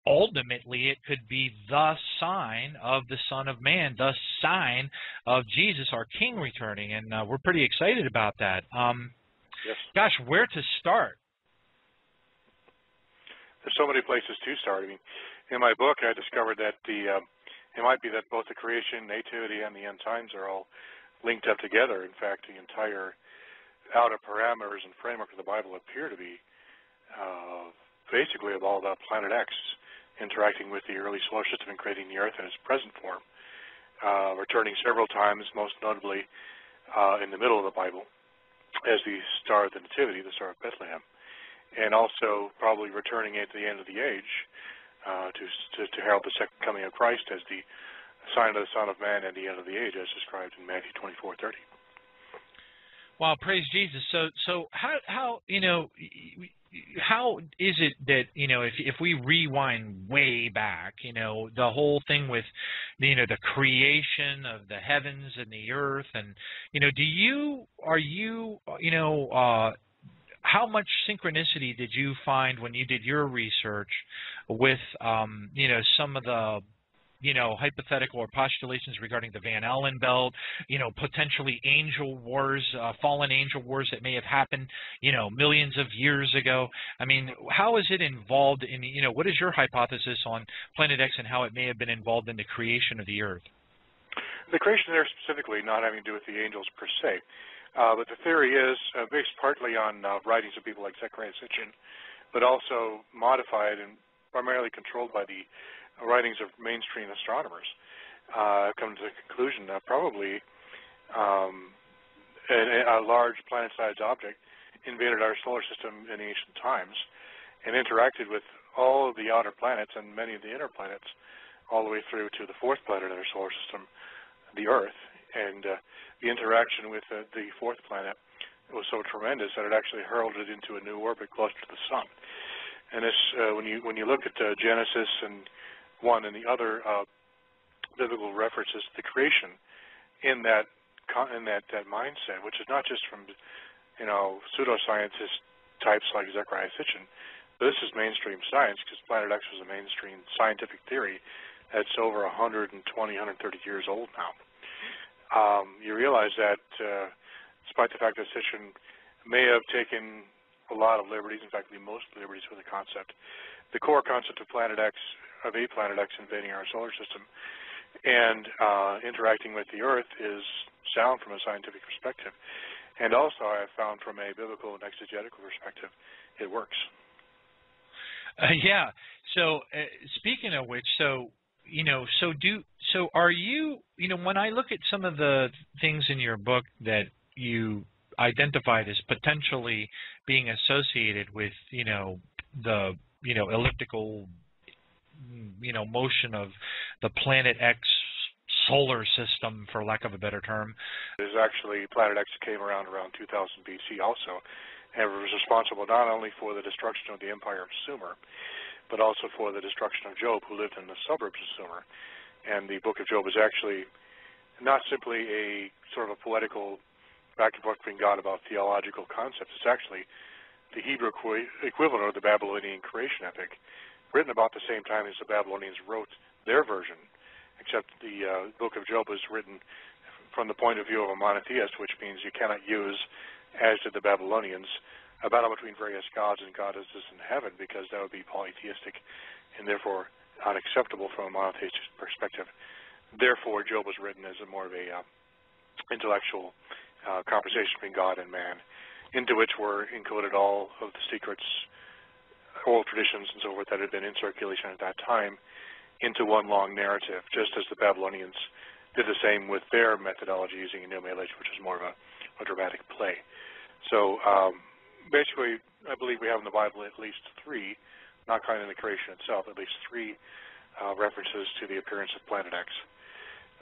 ultimately it could be the sign of the Son of Man, the sign of Jesus, our King, returning. And we're pretty excited about that. Yes. Gosh, where to start? There's so many places to start. I mean, in my book, I discovered that it might be that both the creation, nativity, and the end times are all linked up together. In fact, the entire outer parameters and framework of the Bible appear to be basically all about Planet X interacting with the early solar system and creating the Earth in its present form, returning several times, most notably in the middle of the Bible as the star of the Nativity, the Star of Bethlehem, and also probably returning at the end of the age to herald the second coming of Christ as the sign of the Son of Man at the end of the age, as described in Matthew 24:30. Wow, praise Jesus. So how how is it that, if we rewind way back, the whole thing with, the creation of the heavens and the earth, and, how much synchronicity did you find when you did your research with, some of the, hypothetical or postulations regarding the Van Allen belt, potentially angel wars, fallen angel wars that may have happened, millions of years ago? I mean, how is it involved in, what is your hypothesis on Planet X and how it may have been involved in the creation of the Earth? The creation there specifically not having to do with the angels per se, but the theory is based partly on writings of people like Zechariah Sitchin, but also modified and primarily controlled by the writings of mainstream astronomers. Come to the conclusion that probably a large planet-sized object invaded our solar system in ancient times and interacted with all of the outer planets and many of the inner planets all the way through to the fourth planet in our solar system, the Earth. And the interaction with the fourth planet was so tremendous that it actually hurled it into a new orbit close to the Sun. And this, when you look at Genesis and 1 and the other biblical references to creation in that mindset, which is not just from pseudoscientist types like Zechariah Sitchin, but this is mainstream science, because Planet X was a mainstream scientific theory that's over 120, 130 years old now. You realize that despite the fact that Sitchin may have taken a lot of liberties, in fact, the most liberties with the concept, the core concept of Planet X, of a Planet X invading our solar system and interacting with the Earth, is sound from a scientific perspective. And also, I have found from a biblical and exegetical perspective, it works. Yeah. So speaking of which, are you, when I look at some of the things in your book that you identified as potentially being associated with, the, elliptical, motion of the Planet X solar system, for lack of a better term. There's actually Planet X came around 2000 BC also, and was responsible not only for the destruction of the empire of Sumer, but also for the destruction of Job, who lived in the suburbs of Sumer. And the book of Job is actually not simply a sort of a poetical back and forth between God about theological concepts. It's actually the Hebrew equivalent of the Babylonian creation epic, written about the same time as the Babylonians wrote their version, except the book of Job was written from the point of view of a monotheist, which means you cannot use, as did the Babylonians, a battle between various gods and goddesses in heaven, because that would be polytheistic and therefore unacceptable from a monotheistic perspective. Therefore, Job was written as a more of a intellectual conversation between God and man, into which were encoded all of the secrets, oral traditions, and so forth that had been in circulation at that time, into one long narrative, just as the Babylonians did the same with their methodology using Enumilage, which was more of a dramatic play. So basically, I believe we have in the Bible at least 3, not counting the creation itself, at least 3 references to the appearance of Planet X.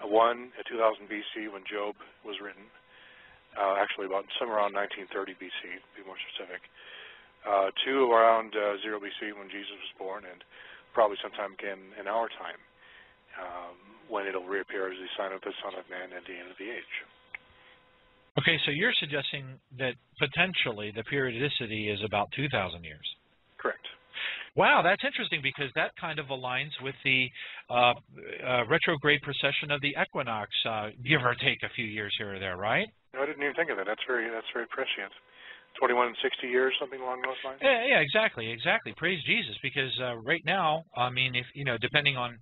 One at 2000 BC when Job was written, actually about somewhere around 1930 BC, to be more specific. 2 around 0 BC when Jesus was born, and probably sometime again in our time when it'll reappear as the sign of the Son of Man at the end of the age. Okay, so you're suggesting that potentially the periodicity is about 2,000 years. Correct. Wow, that's interesting because that kind of aligns with the retrograde precession of the equinox, give or take a few years here or there, right? No, I didn't even think of that. That's very prescient. 21 and 60 years, something along those lines. Yeah, exactly. Praise Jesus, because right now, I mean, if depending on,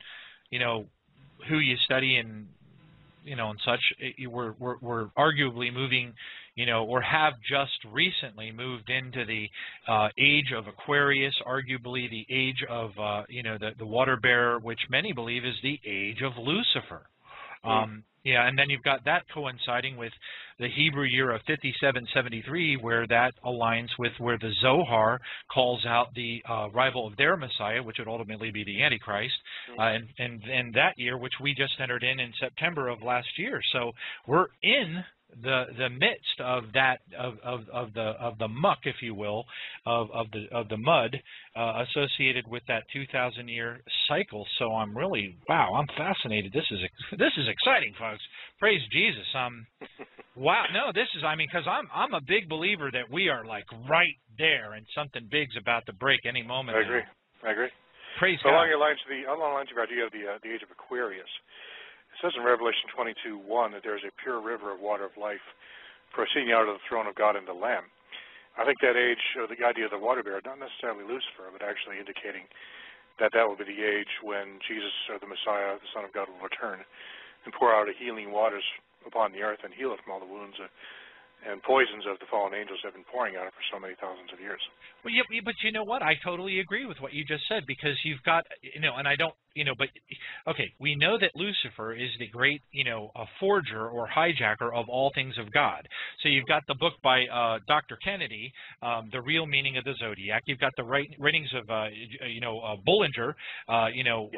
who you study and and such, we're arguably moving, or have just recently moved into the age of Aquarius, arguably the age of the water bearer, which many believe is the age of Lucifer. Yeah, and then you've got that coinciding with the Hebrew year of 5773, where that aligns with where the Zohar calls out the rival of their Messiah, which would ultimately be the Antichrist, and that year, which we just entered in September of last year. So we're in the midst of that of the muck, if you will, of the mud associated with that 2,000-year cycle. So I'm really I'm fascinated. This is exciting, folks. Praise Jesus. Wow. No, this is because I'm a big believer that we are like right there, and something big's about to break any moment. I agree. Praise so God. Along the lines of God, you have the age of Aquarius. It says in Revelation 22:1 that there is a pure river of water of life proceeding out of the throne of God and the Lamb. I think that age, or the idea of the water bearer, not necessarily Lucifer, but actually indicating that will be the age when Jesus, or the Messiah, the Son of God, will return and pour out a healing waters upon the earth and heal it from all the wounds and poisons of the fallen angels have been pouring out for so many thousands of years. Well, yeah, but you know what? I totally agree with what you just said, because you've got, and I don't, but, okay, we know that Lucifer is the great, a forger or hijacker of all things of God. So you've got the book by Dr. Kennedy, The Real Meaning of the Zodiac. You've got the writings of, Bullinger, you know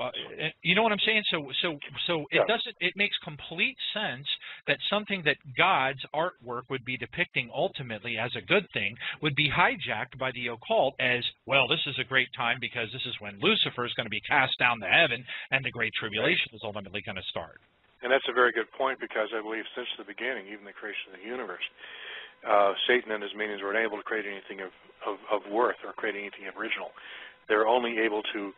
what I'm saying? So it makes complete sense that something that God's artwork would be depicting ultimately as a good thing would be hijacked by the occult as, well, this is a great time because this is when Lucifer is going to be cast down to heaven and the Great Tribulation is ultimately going to start. And that's a very good point, because I believe since the beginning, even the creation of the universe, Satan and his minions were unable to create anything of worth or create anything original. They're only able to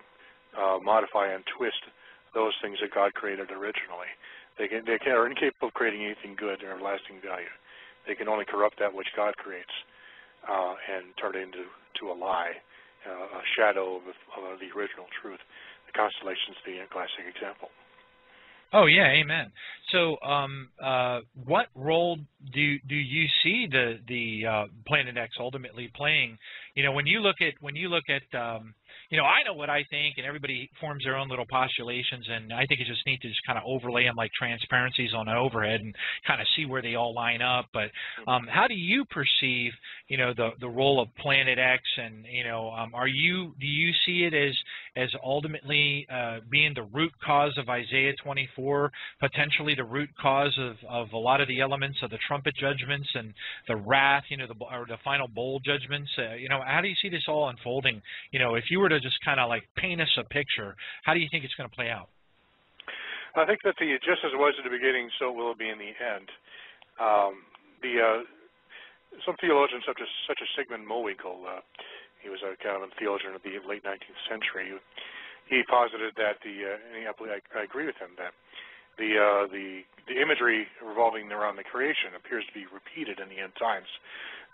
modify and twist those things that God created originally. They are incapable of creating anything good or lasting value. They can only corrupt that which God creates and turn it into a lie, a shadow of the original truth. The constellation's the classic example. Oh yeah, amen. So, what role do you see the Planet X ultimately playing? When you look at I know what I think, and everybody forms their own little postulations, and I think it's just neat to just kind of overlay them like transparencies on an overhead and kind of see where they all line up. But how do you perceive, the role of Planet X, and do you see it as ultimately being the root cause of Isaiah 24, potentially the root cause of a lot of the elements of the trumpet judgments and the wrath, or the final bowl judgments? How do you see this all unfolding? If you were to just kind of like paint us a picture, how do you think it's going to play out? I think that just as it was in the beginning, so will it be in the end. Some theologians, such as Sigmund Mowinkle, he was a kind of a theologian of the late 19th century. He posited that and I agree with him, that the imagery revolving around the creation appears to be repeated in the end times.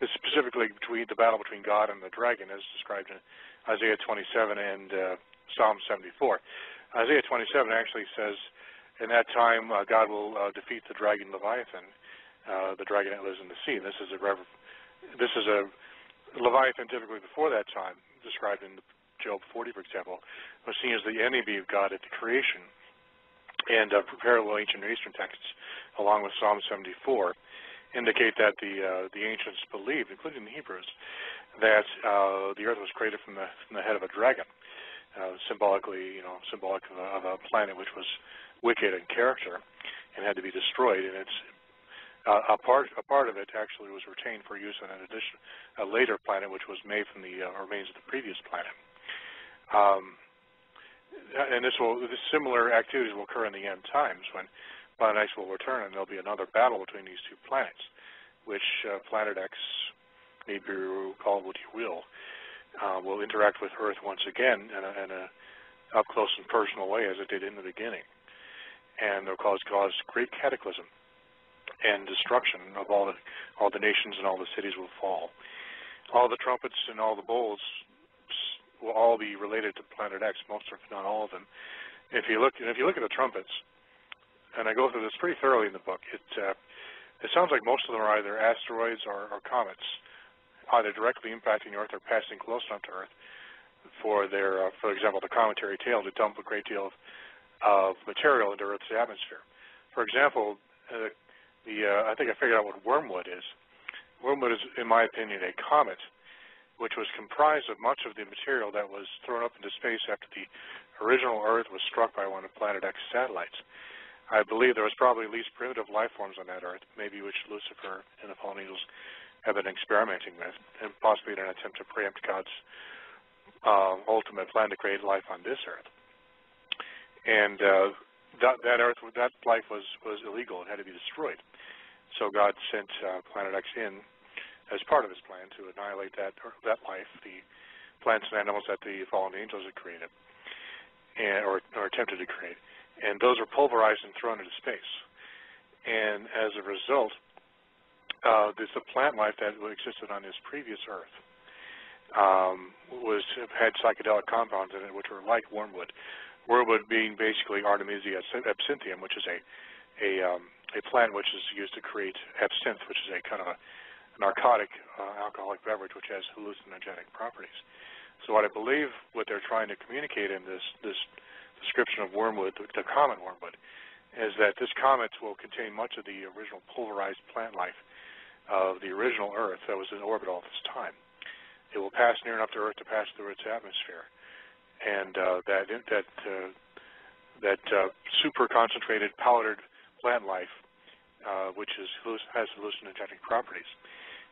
This specifically between the battle between God and the dragon, as described in Isaiah 27 and Psalm 74. Isaiah 27 actually says, in that time God will defeat the dragon Leviathan, the dragon that lives in the sea. This is a Leviathan typically before that time, described in Job 40, for example, was seen as the enemy of God at the creation. And parallel ancient Eastern texts, along with Psalm 74, indicate that the ancients believed, including the Hebrews, that the earth was created from the head of a dragon, symbolic of a planet which was wicked in character and had to be destroyed. And it's a part of it actually was retained for use on a later planet, which was made from the remains of the previous planet. And similar activities will occur in the end times when Planet X will return, and there'll be another battle between these two planets, which Planet X, Nibiru, call it what you will, will interact with Earth once again in a up close and personal way as it did in the beginning, and they'll cause great cataclysm and destruction of all the nations, and all the cities will fall. All the trumpets and all the bowls will all be related to Planet X, most if not all of them. If you look at the trumpets, and I go through this pretty thoroughly in the book, it sounds like most of them are either asteroids or comets, either directly impacting Earth or passing close enough to Earth for their, for example, the cometary tail to dump a great deal of material into Earth's atmosphere. For example, I think I figured out what wormwood is. Wormwood is, in my opinion, a comet which was comprised of much of the material that was thrown up into space after the original Earth was struck by one of Planet X satellites. I believe there was probably at least primitive life forms on that Earth, maybe which Lucifer and the fallen angels have been experimenting with, and possibly in an attempt to preempt God's ultimate plan to create life on this Earth. And that life was illegal and had to be destroyed. So God sent Planet X in as part of his plan to annihilate that life, the plants and animals that the fallen angels had created, or attempted to create. And those were pulverized and thrown into space. And as a result, the plant life that existed on this previous Earth had psychedelic compounds in it, which were like wormwood. Wormwood being basically Artemisia absinthium, which is a plant which is used to create absinthe, which is a kind of a narcotic alcoholic beverage which has hallucinogenic properties. So what I believe what they're trying to communicate in this description of wormwood, the comet wormwood, is that this comet will contain much of the original pulverized plant life of the original Earth that was in orbit all this time. It will pass near enough to Earth to pass through its atmosphere, and that super concentrated powdered plant life, which has hallucinogenic properties,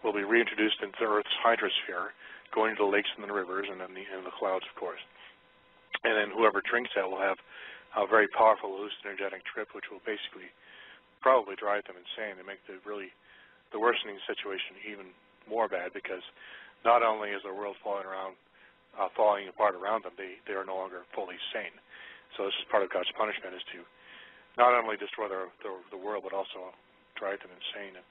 will be reintroduced into Earth's hydrosphere, going to the lakes and the rivers and then the clouds, of course. And then whoever drinks that will have a very powerful hallucinogenic trip, which will basically probably drive them insane and make the worsening situation even more bad, because not only is the world falling apart around them, they are no longer fully sane. So this is part of God's punishment, is to not only destroy the world, but also drive them insane. And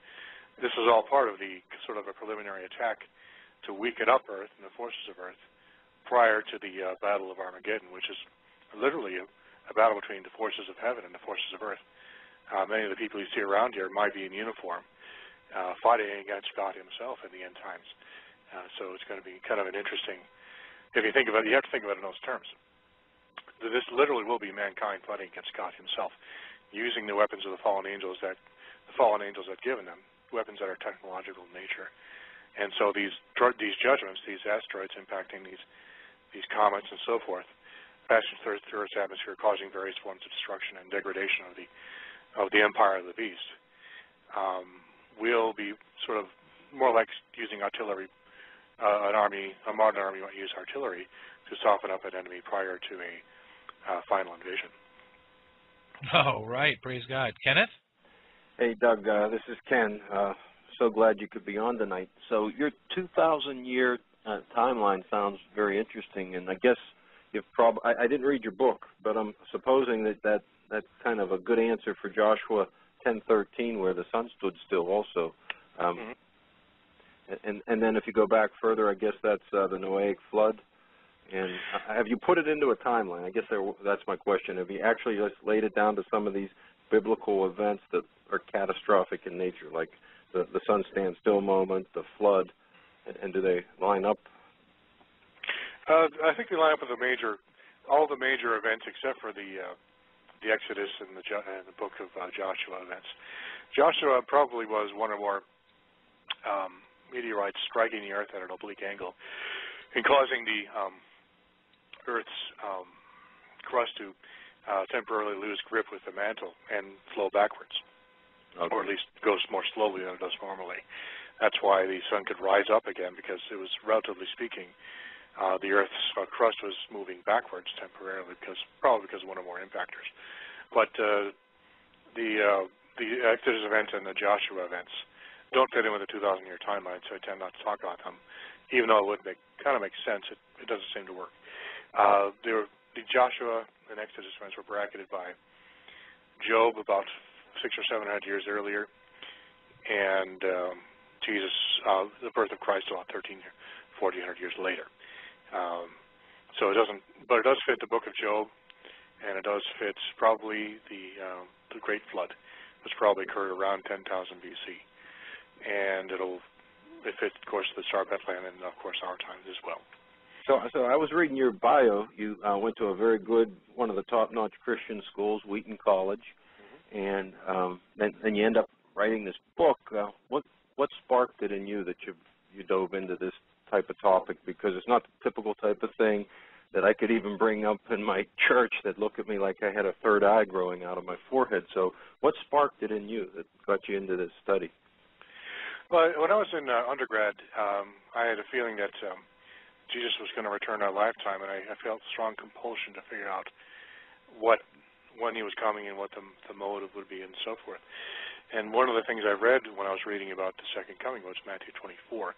this is all part of the sort of a preliminary attack to weaken up Earth and the forces of Earth prior to the Battle of Armageddon, which is literally a battle between the forces of heaven and the forces of Earth. Many of the people you see around here might be in uniform, fighting against God himself in the end times. So it's going to be kind of an interesting, if you think about it, you have to think about it in those terms. This literally will be mankind fighting against God himself, using the weapons of the fallen angels that had given them, weapons that are technological in nature. And so these judgments, these asteroids impacting these comets and so forth, passing through Earth's atmosphere, causing various forms of destruction and degradation of the empire of the beast, will be sort of more like using artillery. A modern army might use artillery to soften up an enemy prior to a final invasion. Oh, right. Praise God. Kenneth? Hey, Doug. This is Ken. So glad you could be on tonight. So your 2,000-year timeline sounds very interesting, and I guess I didn't read your book, but I'm supposing that's kind of a good answer for Joshua 10:13, where the sun stood still also. And then if you go back further, I guess that's the Noahic flood. And have you put it into a timeline? I guess that's my question. Have you actually just laid it down to some of these biblical events that are catastrophic in nature, like the sun stands still moment, the flood, and do they line up? I think they line up with all the major events except for the Exodus and the book of Joshua events. Joshua probably was one or more meteorites striking the Earth at an oblique angle and causing the Earth's crust to temporarily lose grip with the mantle and flow backwards, or at least goes more slowly than it does normally. That's why the sun could rise up again, because it was, relatively speaking, the Earth's crust was moving backwards temporarily, probably because of one or more impactors. But the Exodus event and the Joshua events don't fit in with the 2,000-year timeline, so I tend not to talk about them. even though it would kind of make sense, it doesn't seem to work. The Joshua and Exodus events were bracketed by Job about 600 or 700 years earlier, and Jesus, the birth of Christ, about 1,400 years later. So it doesn't, but it does fit the book of Job, and it does fit probably the Great Flood, which probably occurred around 10,000 BC, and it fits, of course, the Star of Bethlehem and, of course, our times as well. So I was reading your bio. You went to a very good, one of the top-notch Christian schools, Wheaton College, and then you end up writing this book. What sparked it in you that you dove into this type of topic? Because it's not the typical type of thing that I could even bring up in my church that look at me like I had a third eye growing out of my forehead. So what sparked it in you that got you into this study? Well, when I was in undergrad, I had a feeling that Jesus was going to return in our lifetime, and I felt strong compulsion to figure out when he was coming and what the motive would be and so forth. And one of the things I read when I was reading about the second coming was Matthew 24,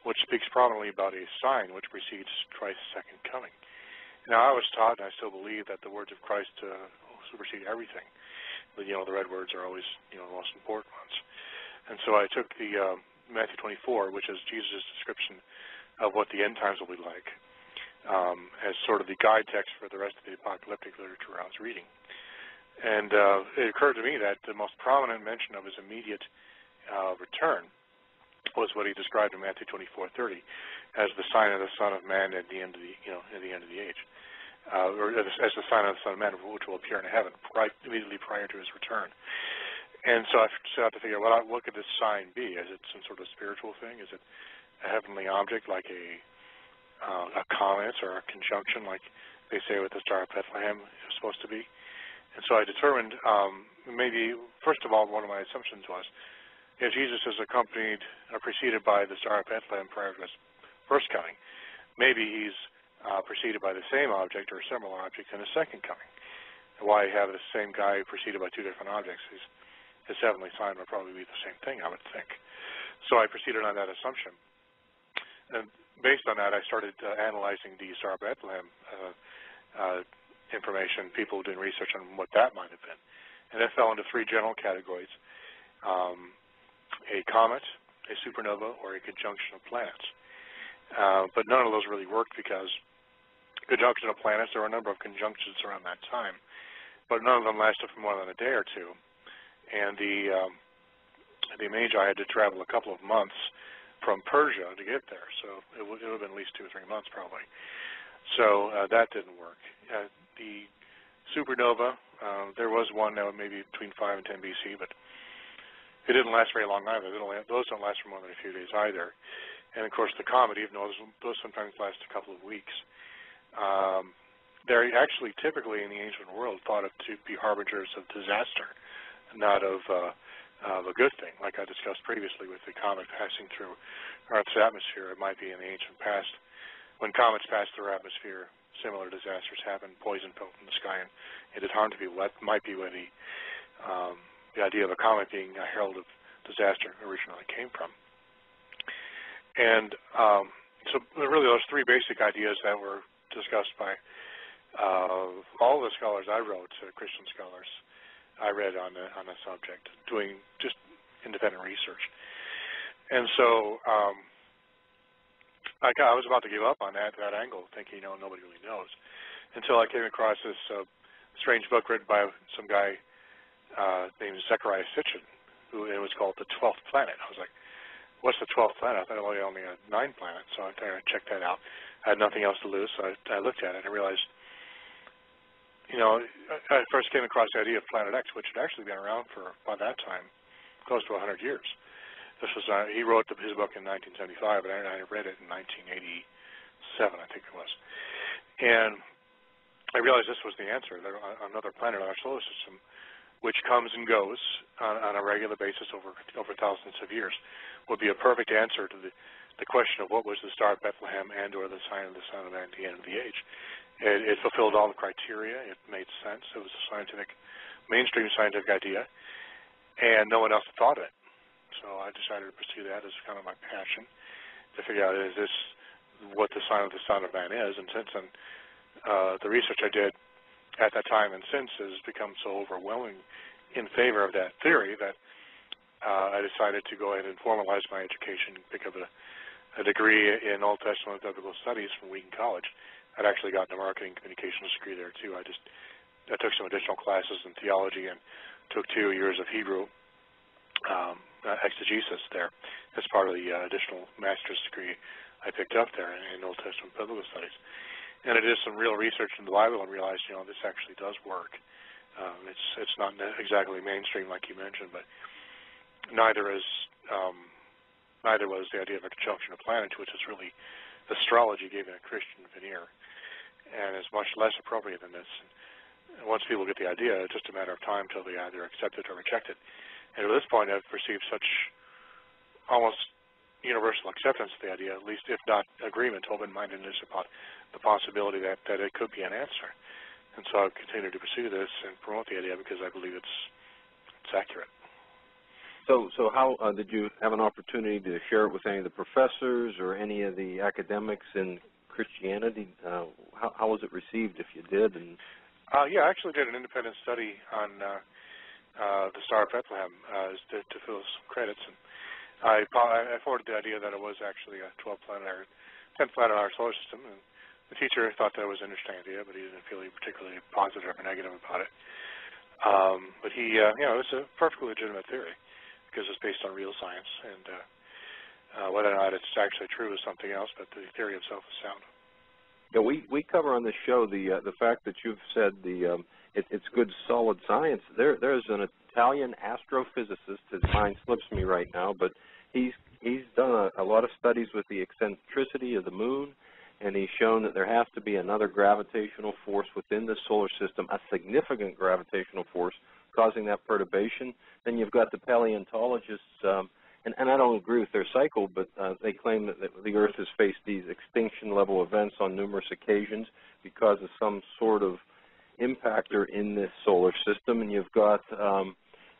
which speaks prominently about a sign which precedes Christ's second coming. Now, I was taught, and I still believe, that the words of Christ supersede everything. But, the red words are always, the most important ones. And so I took the Matthew 24, which is Jesus' description of what the end times will be like, as sort of the guide text for the rest of the apocalyptic literature I was reading. And it occurred to me that the most prominent mention of his immediate return was what he described in Matthew 24:30 as the sign of the Son of Man at the end of the age, or as the sign of the Son of Man, which will appear in heaven immediately prior to his return. And so I set out to figure out what could this sign be? Is it some sort of spiritual thing? Is it a heavenly object like a comet or a conjunction like they say with the Star of Bethlehem is supposed to be? And so I determined maybe, first of all, one of my assumptions was if Jesus is accompanied or preceded by the Star of Bethlehem prior to his first coming, maybe he's preceded by the same object or similar object in his second coming. And why have the same guy preceded by two different objects? His heavenly sign would probably be the same thing, I would think. So I proceeded on that assumption. And based on that, I started analyzing the Star of Bethlehem information, people doing research on what that might have been. And it fell into three general categories: a comet, a supernova, or a conjunction of planets. But none of those really worked because conjunction of planets, there were a number of conjunctions around that time, but none of them lasted for more than a day or two. And the Magi had to travel a couple of months from Persia to get there, so it would have been at least 2 or 3 months probably. So that didn't work. The supernova, there was one that was maybe between 5 and 10 BC, but it didn't last very long either. Those don't last for more than a few days either. And of course the comet, even though those sometimes last a couple of weeks, they're actually typically in the ancient world thought of to be harbingers of disaster, not of a good thing. Like I discussed previously with the comet passing through Earth's atmosphere, it might be in the ancient past. When comets pass through our atmosphere, similar disasters happen, poison fell from the sky, and it did harm to people. That might be where the idea of a comet being a herald of disaster originally came from. And so really those three basic ideas that were discussed by all the scholars I wrote, Christian scholars, I read on the subject, doing just independent research. And so I was about to give up on that angle, thinking, nobody really knows, until I came across this strange book written by some guy named Zecharia Sitchin, it was called The 12th Planet. I was like, what's the 12th planet? I thought I only had 9 planets, so I checked that out. I had nothing else to lose, so I looked at it and realized, I first came across the idea of Planet X, which had actually been around for, by that time, close to 100 years. This was he wrote his book in 1975, and I read it in 1987, I think it was. And I realized this was the answer. Another planet on our solar system, which comes and goes on a regular basis over thousands of years, would be a perfect answer to the question of what was the Star of Bethlehem and or the sign of the Son of Man at the end of the age. It fulfilled all the criteria. It made sense. It was a mainstream scientific idea, and no one else had thought of it. So I decided to pursue that as kind of my passion. to figure out, is this what the sign of the Son of Man is? And since then, the research I did at that time and since has become so overwhelming in favor of that theory that I decided to go ahead and formalize my education, pick up a degree in Old Testament Biblical Studies from Wheaton College. I'd actually gotten a marketing communications degree there too. I took some additional classes in theology and took 2 years of Hebrew exegesis there as part of the additional master's degree I picked up there in Old Testament Biblical Studies. And I did some real research in the Bible and realized, this actually does work. It's not exactly mainstream like you mentioned, but neither was the idea of a conjunction of planets, which is really astrology given a Christian veneer, and is much less appropriate than this. And once people get the idea, it's just a matter of time till they either accept it or reject it. And at this point, I've received such almost universal acceptance of the idea, at least if not agreement, open-mindedness about the possibility that it could be an answer. And so I've continued to pursue this and promote the idea because I believe it's accurate. So how did you have an opportunity to share it with any of the professors or any of the academics in Christianity? How was it received, if you did? And yeah, I actually did an independent study on the Star of Bethlehem to fill some credits, and I forwarded the idea that it was actually a 10th planet in our solar system, and the teacher thought that was an interesting idea, but he didn't feel particularly positive or negative about it. But he, it's a perfectly legitimate theory because it's based on real science, and whether or not it's actually true is something else, but the theory itself is sound. Yeah, we cover on this show the fact that you've said it's good solid science. There's an Italian astrophysicist. His mind slips me right now, but he's done a lot of studies with the eccentricity of the moon, and he's shown that there has to be another gravitational force within the solar system, a significant gravitational force causing that perturbation. Then you've got the paleontologists, and I don't agree with their cycle, but they claim that the Earth has faced these extinction-level events on numerous occasions because of some sort of impactor in this solar system. And you've got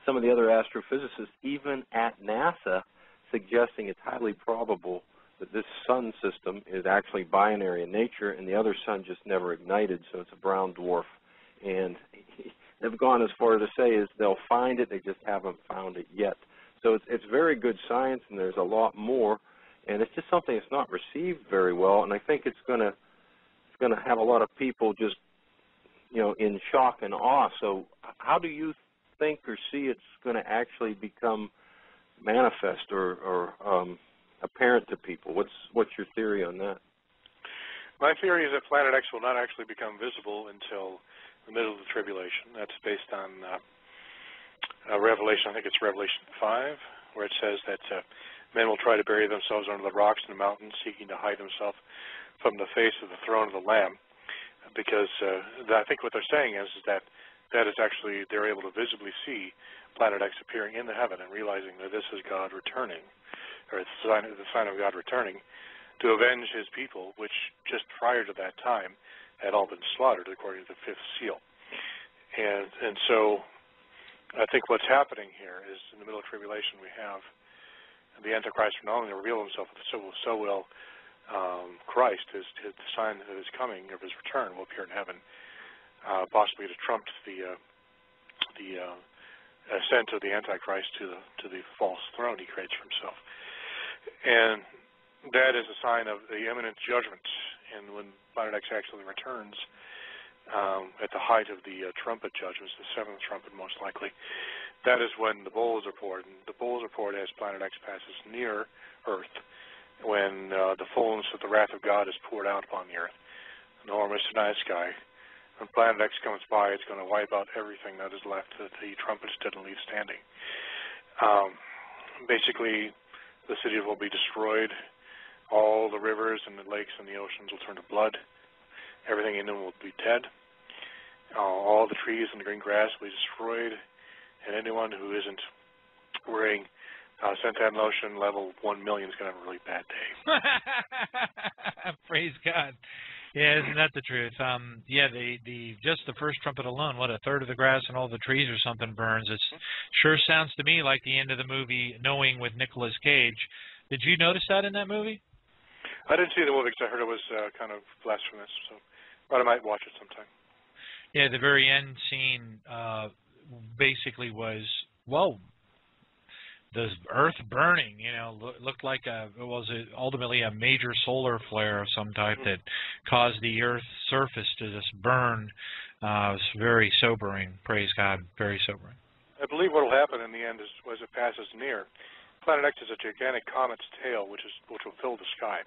some of the other astrophysicists, even at NASA, suggesting it's highly probable that this sun system is actually binary in nature, and the other sun just never ignited, so it's a brown dwarf. And they've gone as far to say is they'll find it, they just haven't found it yet. So it's very good science, and there's a lot more, and it's just something that's not received very well, and I think it's going to have a lot of people just, in shock and awe. So how do you think or see it's going to actually become manifest or apparent to people? What's your theory on that? My theory is that Planet X will not actually become visible until the middle of the tribulation. That's based on Revelation, I think it's Revelation 5, where it says that men will try to bury themselves under the rocks in the mountains, seeking to hide themselves from the face of the throne of the Lamb, because I think what they're saying is that is actually, they're able to visibly see Planet X appearing in the heaven and realizing that this is God returning, or it's the sign of God returning to avenge his people, which just prior to that time had all been slaughtered according to the fifth seal. And so I think what's happening here is in the middle of tribulation we have the Antichrist will not only reveal himself, but so will Christ, his sign of his coming, of his return, will appear in heaven, possibly to trump the ascent of the Antichrist to the false throne he creates for himself. And that is a sign of the imminent judgment. And when Planet X actually returns at the height of the trumpet judgments, the seventh trumpet most likely, that is when the bowls are poured. And the bowls are poured as Planet X passes near Earth, when the fullness of the wrath of God is poured out upon the Earth. No more Mr. Night Sky. When Planet X comes by, it's going to wipe out everything that is left that the trumpets didn't leave standing. Basically, the city will be destroyed. All the rivers and the lakes and the oceans will turn to blood. Everything in them will be dead. All the trees and the green grass will be destroyed. And anyone who isn't wearing suntan lotion level 1 million is going to have a really bad day. Praise God. Yeah, isn't that the truth? Yeah, just the first trumpet alone, what, a third of the grass and all the trees or something burns. It sure sounds to me like the end of the movie Knowing with Nicolas Cage. Did you notice that in that movie? I didn't see the movie because I heard it was kind of blasphemous, but I might watch it sometime. Yeah, the very end scene basically was, well, the Earth burning, looked like it was ultimately a major solar flare of some type that caused the Earth's surface to just burn. It was very sobering. Praise God, very sobering. I believe what will happen in the end is, as it passes near, Planet X is a gigantic comet's tail, which will fill the sky,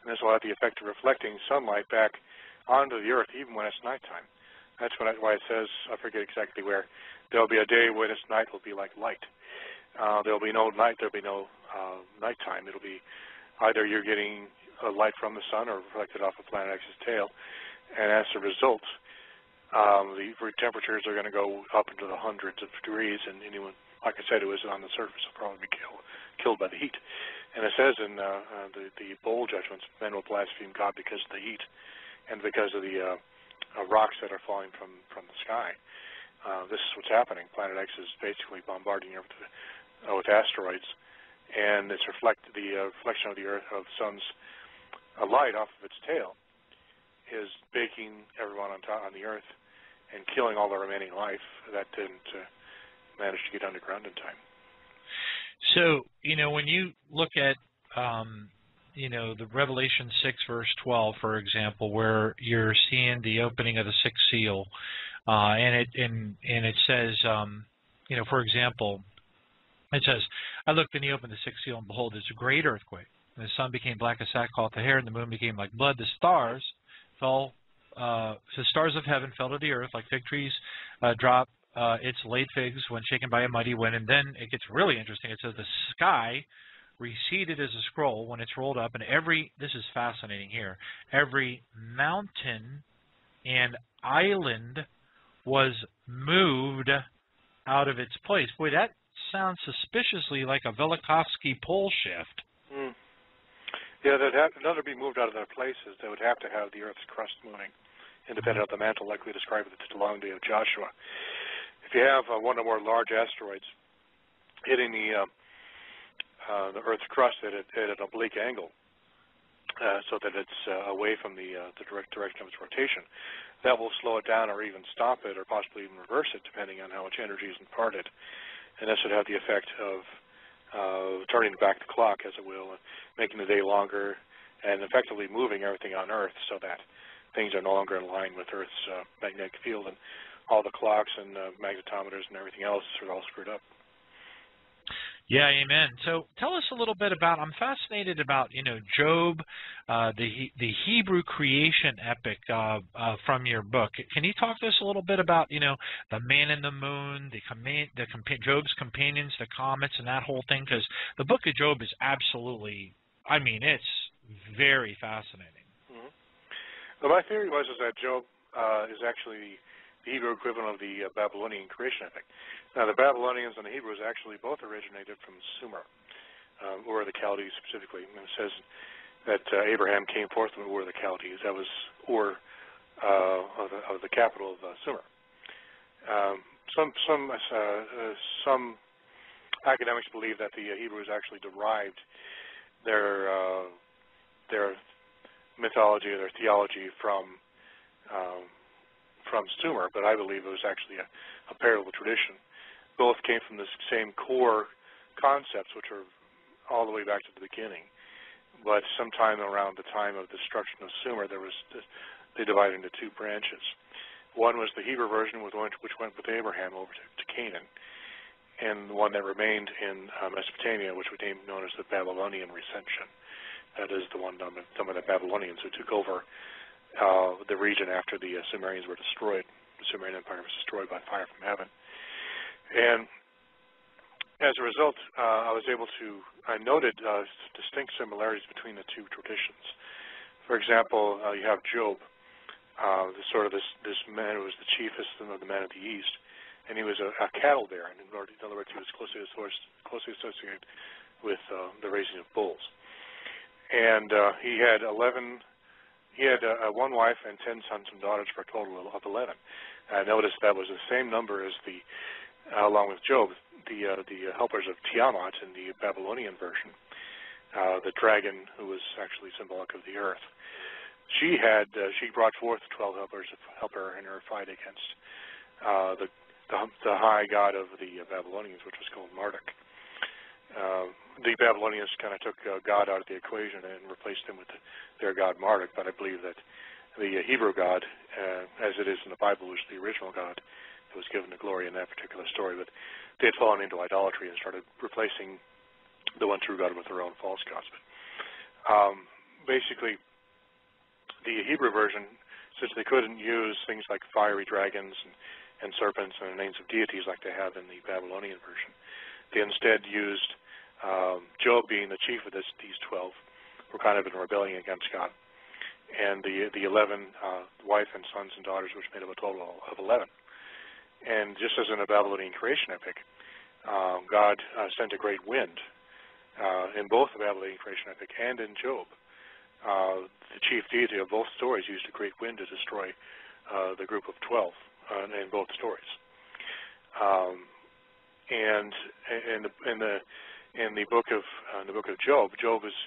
and this will have the effect of reflecting sunlight back onto the Earth, even when it's nighttime. That's why it says, I forget exactly where, there'll be a day when its night will be like light. There'll be no night. There'll be no nighttime. It'll be either you're getting light from the sun or reflected off of Planet X's tail, and as a result, the temperatures are going to go up into the hundreds of degrees, and anyone, like I said, who is on the surface will probably be killed by the heat. And it says in the bowl judgments, men will blaspheme God because of the heat and because of the rocks that are falling from the sky. This is what's happening. Planet X is basically bombarding Earth with asteroids, and it's the reflection of the Earth, of the sun's light off of its tail, is baking everyone on the Earth and killing all the remaining life that didn't manage to get underground in time. So, when you look at, the Revelation 6, verse 12, for example, where you're seeing the opening of the sixth seal, and it says, for example, it says, I looked and he opened the sixth seal, and behold, there's a great earthquake. And the sun became black as sackcloth of hair, and the moon became like blood. The stars fell, the stars of heaven fell to the earth like fig trees drop its late figs when shaken by a mighty wind. And then it gets really interesting. It says the sky receded as a scroll when it's rolled up, and this is fascinating here, every mountain and island was moved out of its place. Boy, that sounds suspiciously like a Velikovsky pole shift. Mm. Yeah, in order to be moved out of their places, they would have to have the Earth's crust moving, independent of the mantle, like we described at the long day of Joshua. If you have one or more large asteroids hitting the Earth's crust at an oblique angle, so that it's away from the direct direction of its rotation, that will slow it down or even stop it or possibly even reverse it, depending on how much energy is imparted. And this would have the effect of turning back the clock, as it will, making the day longer and effectively moving everything on Earth so that things are no longer in line with Earth's magnetic field, and all the clocks and magnetometers and everything else are all screwed up. Yeah, amen. So tell us a little bit about, I'm fascinated about, Job, the Hebrew creation epic from your book. Can you talk to us a little bit about, the man in the moon, Job's companions, the comets, and that whole thing? Because the book of Job is absolutely, it's very fascinating. Mm-hmm. Well, my theory is that Job is actually the Hebrew equivalent of the Babylonian creation epic. Now, the Babylonians and the Hebrews actually both originated from Sumer, Ur of the Chaldees specifically. And it says that Abraham came forth from Ur of the Chaldees. That was Ur of the capital of Sumer. Some academics believe that the Hebrews actually derived their mythology or their theology from Sumer, but I believe it was actually a parallel tradition. Both came from the same core concepts, which are all the way back to the beginning. But sometime around the time of the destruction of Sumer, they divided into two branches. One was the Hebrew version, which went with Abraham over to Canaan, and the one that remained in Mesopotamia, which became known as the Babylonian Recension. That is the one done by the Babylonians who took over the region after the Sumerians were destroyed. The Sumerian Empire was destroyed by fire from heaven. And as a result, I noted distinct similarities between the two traditions. For example, you have Job, this man who was the chiefest of the men of the East, and he was a cattle baron. In other words, he was closely associated with the raising of bulls. And he had one wife and 10 sons and daughters for a total of 11. Notice that was the same number as along with Job, the helpers of Tiamat in the Babylonian version. the dragon, who was actually symbolic of the earth. She brought forth 12 helpers to help her in her fight against the high god of the Babylonians, which was called Marduk. The Babylonians kind of took God out of the equation and replaced him with their god Marduk, but I believe that the Hebrew God, as it is in the Bible, was the original God that was given the glory in that particular story, but they had fallen into idolatry and started replacing the one true God with their own false gods. But, basically, the Hebrew version, since they couldn't use things like fiery dragons and serpents and the names of deities like they have in the Babylonian version, they instead used Job being the chief of these 12, were kind of in rebellion against God, and the 11 wife and sons and daughters, which made up a total of 11. And just as in the Babylonian creation epic, God sent a great wind in both the Babylonian creation epic and in Job. The chief deity of both stories used a great wind to destroy the group of 12 in both stories. And in the book of Job, Job is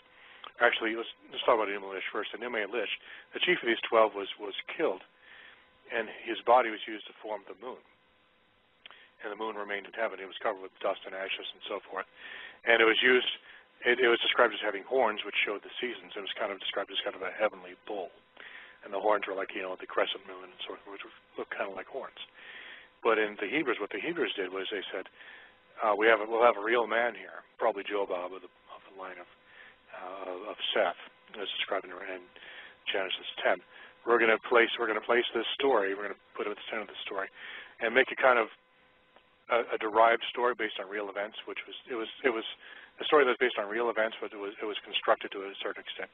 actually, let's talk about Enuma-Elish first. Enuma-Elish, the chief of these 12, was killed, and his body was used to form the moon. And the moon remained in heaven. It was covered with dust and ashes and so forth. And it was used. It was described as having horns, which showed the seasons. It was kind of described as kind of a heavenly bull, and the horns were like the crescent moon and so forth, which looked kind of like horns. But in the Hebrews, what the Hebrews did was they said, we'll have a real man here, probably Jobab of the line of Seth, as described in Genesis 10. We're going to place this story. We're going to put it at the center of the story, and make it kind of a derived story based on real events, which was a story that was based on real events, but it was constructed to a certain extent,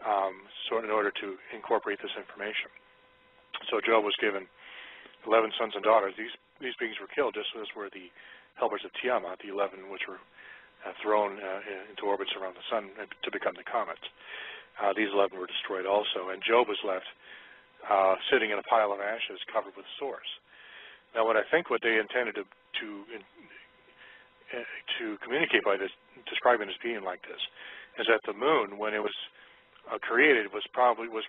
in order to incorporate this information. So Job was given 11 sons and daughters. These beings were killed, just as were the helpers of Tiamat, the 11 which were thrown into orbits around the sun to become the comets. These 11 were destroyed also, and Job was left sitting in a pile of ashes covered with sores. Now, what they intended to communicate by this, describing as being like this, is that the moon, when it was created, was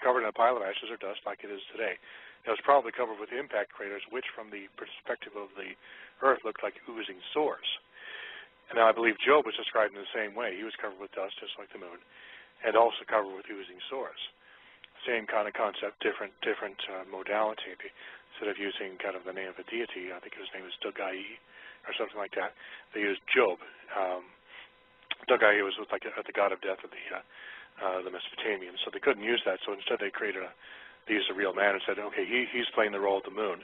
covered in a pile of ashes or dust like it is today. It was probably covered with impact craters, which, from the perspective of the Earth, looked like oozing sores. And now, I believe Job was described in the same way. He was covered with dust, just like the moon, and also covered with oozing sores. Same kind of concept, different modality. Instead of using kind of the name of a deity, I think his name was Dugai or something like that, they used Job. Dugai was like the god of death of the Mesopotamians, so they couldn't use that. So instead, they used a real man and said, okay, he's playing the role of the moon,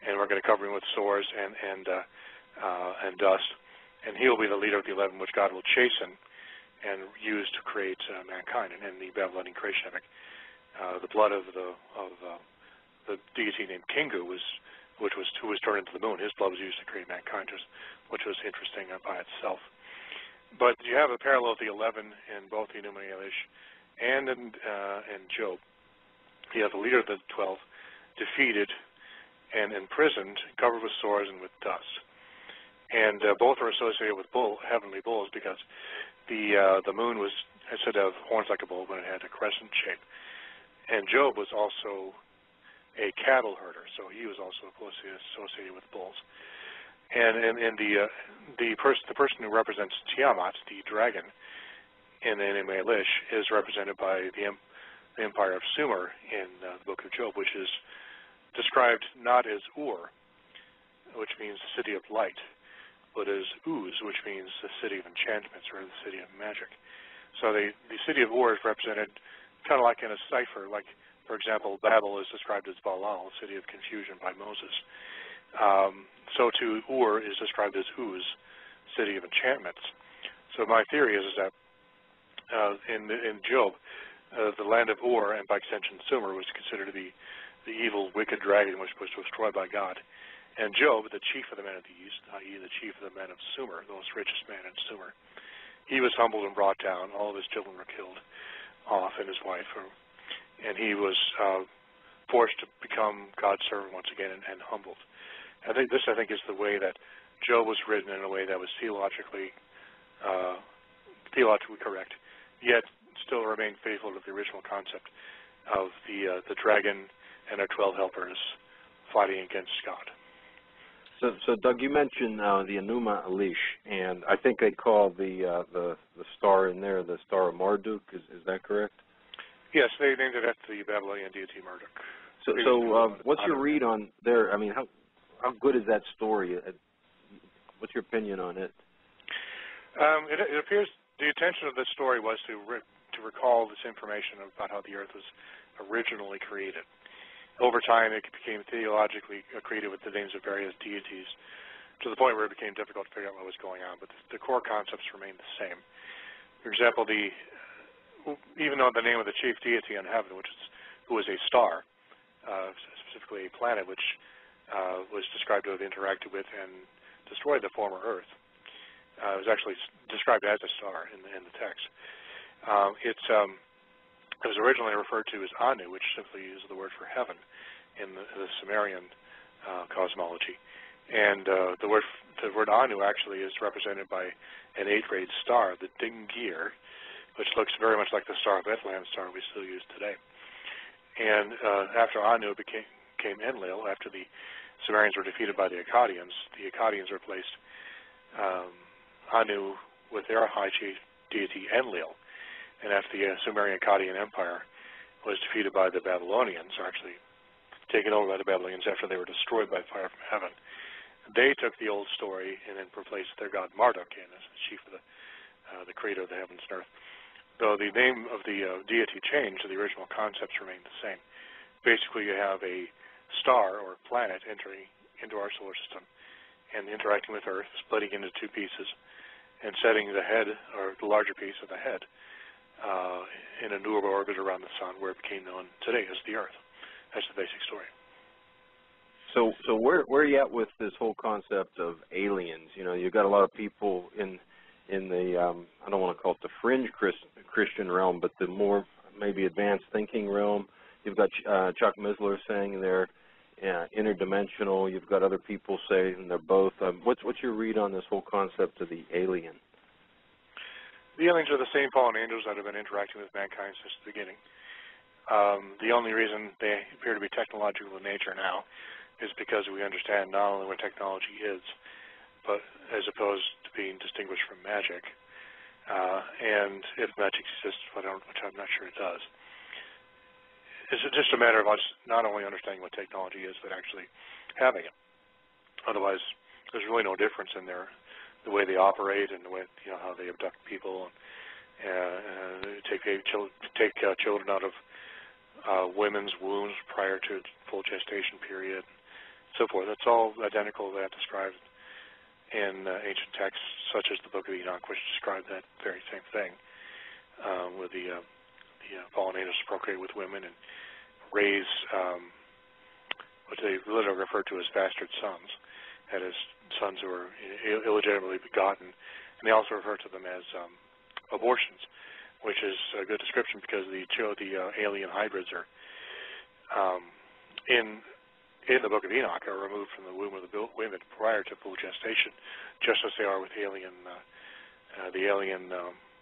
and we're going to cover him with sores and dust, and he'll be the leader of the 11, which God will chasten and use to create mankind. And in the Babylonian creation epic, the blood of the deity named Kingu who was turned into the moon. His blood was used to create mankind, which was interesting by itself. But you have a parallel of the 11 in both Enuma-Elish and in Job. You have the leader of the 12 defeated and imprisoned, covered with sores and with dust. And both are associated with heavenly bulls, because the moon was said to have horns like a bull, but it had a crescent shape. And Job was also a cattle herder, so he was also associated with bulls. And the person who represents Tiamat, the dragon, in Enuma-Elish, is represented by the empire of Sumer in the book of Job, which is described not as Ur, which means the city of light, but as Uz, which means the city of enchantments or the city of magic. So the city of Ur is represented kind of like in a cipher, like, for example, Babel is described as Balal, city of confusion, by Moses. So too, Ur is described as Uz, city of enchantments. So my theory is that in Job, the land of Ur, and by extension Sumer, was considered to be the evil, wicked dragon which was destroyed by God. And Job, the chief of the men of the East, i.e. the chief of the men of Sumer, the most richest man in Sumer, he was humbled and brought down. All of his children were killed off, and his wife, and he was forced to become God's servant once again and humbled. I think is the way that Job was written, in a way that was theologically theologically correct, yet still remain faithful to the original concept of the dragon and our 12 helpers fighting against God. So Doug, you mentioned the Enuma Elish, and I think they call the star in there the Star of Marduk. Is that correct? Yes, they named it after the Babylonian deity Marduk. So what's your read on there? I mean, how good is that story? What's your opinion on it? It appears the intention of this story was to recall this information about how the earth was originally created. Over time, it became theologically created with the names of various deities to the point where it became difficult to figure out what was going on, but the core concepts remained the same. For example, even though the name of the chief deity in heaven, who was a star, specifically a planet, which was described to have interacted with and destroyed the former Earth, it was actually described as a star in the text. It was originally referred to as Anu, which simply is the word for heaven in the Sumerian cosmology. And the word Anu actually is represented by an 8-grade star, the Dingir, which looks very much like the Star of Bethlehem star we still use today. And after Anu became Enlil, after the Sumerians were defeated by the Akkadians replaced Anu with their high chief deity Enlil. And after the Sumerian Akkadian Empire was defeated by the Babylonians, or actually taken over by the Babylonians after they were destroyed by fire from heaven, they took the old story and then replaced their god Marduk as the chief of the creator of the heavens and earth. Though the name of the deity changed, the original concepts remained the same. Basically, you have a star or planet entering into our solar system and interacting with Earth, splitting into two pieces, and setting the head, or the larger piece of the head, in a new orbit around the sun, where it became known today as the Earth. That's the basic story. So where are you at with this whole concept of aliens? You know, you've got a lot of people in the I don't want to call it the fringe Christian realm, but the more maybe advanced thinking realm. You've got Chuck Missler saying they're interdimensional. You've got other people saying they're both. What's your read on this whole concept of the alien? The aliens are the same fallen angels that have been interacting with mankind since the beginning. The only reason they appear to be technological in nature now is because we understand not only what technology is, but as opposed to being distinguished from magic, and if magic exists, which I'm not sure it does. It's just a matter of us not only understanding what technology is, but actually having it. Otherwise, there's really no difference in the way they operate and the way, how they abduct people and take children out of women's wombs prior to full gestation period, and so forth. That's all identical to that described in ancient texts, such as the Book of Enoch, which described that very same thing, where the fallen angels procreate with women and raise what they literally refer to as bastard sons, that is, sons who are illegitimately begotten, and they also refer to them as abortions, which is a good description because the alien hybrids are in the Book of Enoch are removed from the womb of the women prior to full gestation, just as they are with the alien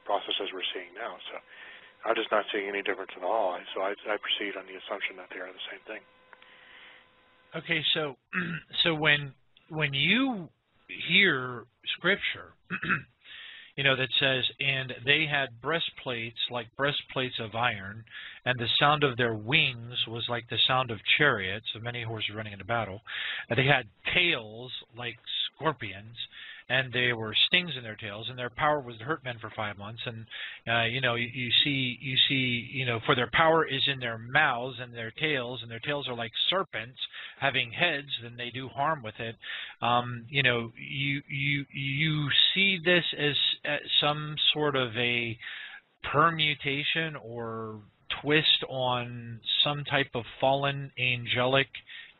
processes we're seeing now. So I'm just not seeing any difference at all. So I proceed on the assumption that they are the same thing. Okay, so when you hear scripture, that says, and they had breastplates like breastplates of iron, and the sound of their wings was like the sound of chariots, of many horses running into battle. And they had tails like scorpions, and there were stings in their tails, and their power was to hurt men for 5 months. And you see, for their power is in their mouths and their tails are like serpents having heads, and they do harm with it. You see this as some sort of a permutation or twist on some type of fallen angelic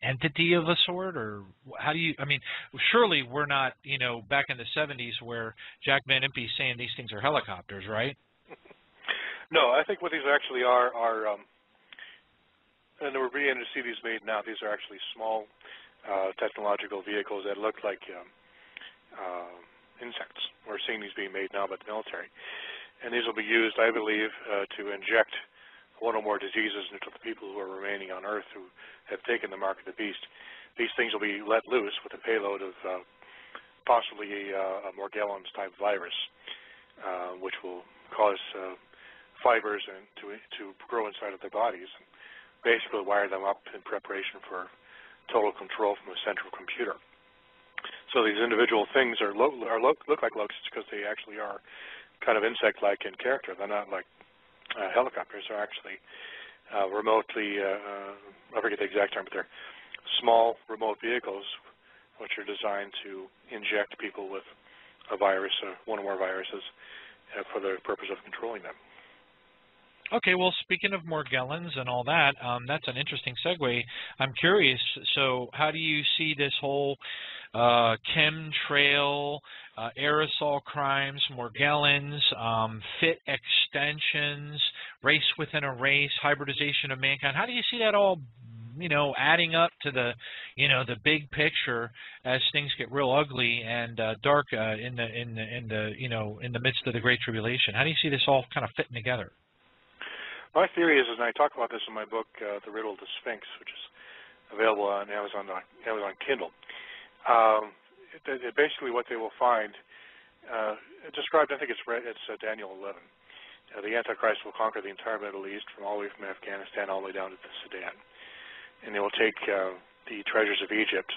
entity of a sort, or how do you, surely we're not, back in the 70s where Jack Van Impe's saying these things are helicopters, right? No, I think what these actually are and we're beginning to see these made now, these are actually small technological vehicles that look like insects. We're seeing these being made now by the military. And these will be used, I believe, to inject one or more diseases into the people who are remaining on Earth who have taken the mark of the beast. These things will be let loose with a payload of possibly a Morgellons type virus, which will cause fibers to grow inside of their bodies and basically wire them up in preparation for total control from a central computer. So these individual things look like locusts because they actually are kind of insect-like in character. They're not like helicopters. They're actually remotely, I forget the exact term, but they're small remote vehicles which are designed to inject people with a virus, one or more viruses, for the purpose of controlling them. Okay, well, speaking of Morgellons and all that, that's an interesting segue. I'm curious, so how do you see this whole chemtrail, aerosol crimes, Morgellons, fit extensions, race within a race, hybridization of mankind? How do you see that all, adding up to the, the big picture as things get real ugly and dark in the midst of the Great Tribulation? How do you see this all kind of fitting together? My theory is, and I talk about this in my book, The Riddle of the Sphinx, which is available on Amazon Kindle. Basically, what they will find, described, I think it's Daniel 11. The Antichrist will conquer the entire Middle East, from all the way from Afghanistan all the way down to the Sudan, and they will take the treasures of Egypt.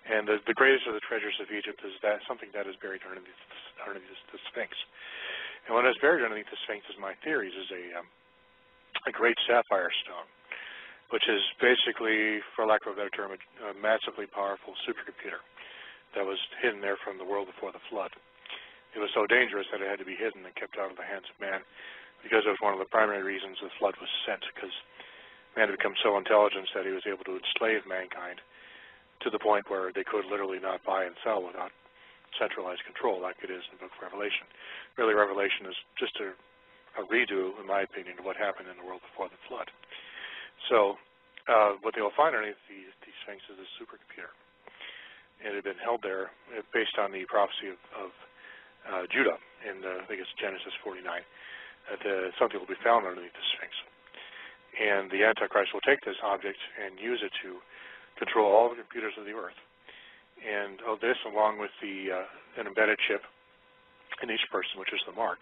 And the greatest of the treasures of Egypt is something that is buried underneath the Sphinx. And what is buried underneath the Sphinx, is my theories, is a great sapphire stone, which is basically, for lack of a better term, a massively powerful supercomputer that was hidden there from the world before the flood. It was so dangerous that it had to be hidden and kept out of the hands of man, because it was one of the primary reasons the flood was sent, because man had become so intelligent that he was able to enslave mankind to the point where they could literally not buy and sell without centralized control, like it is in the book of Revelation. Really, Revelation is just a redo, in my opinion, of what happened in the world before the flood. So what they will find underneath the Sphinx is a supercomputer. It had been held there based on the prophecy of Judah in, I think it's Genesis 49, that something will be found underneath the Sphinx. And the Antichrist will take this object and use it to control all the computers of the earth. And this, along with an embedded chip in each person, which is the mark,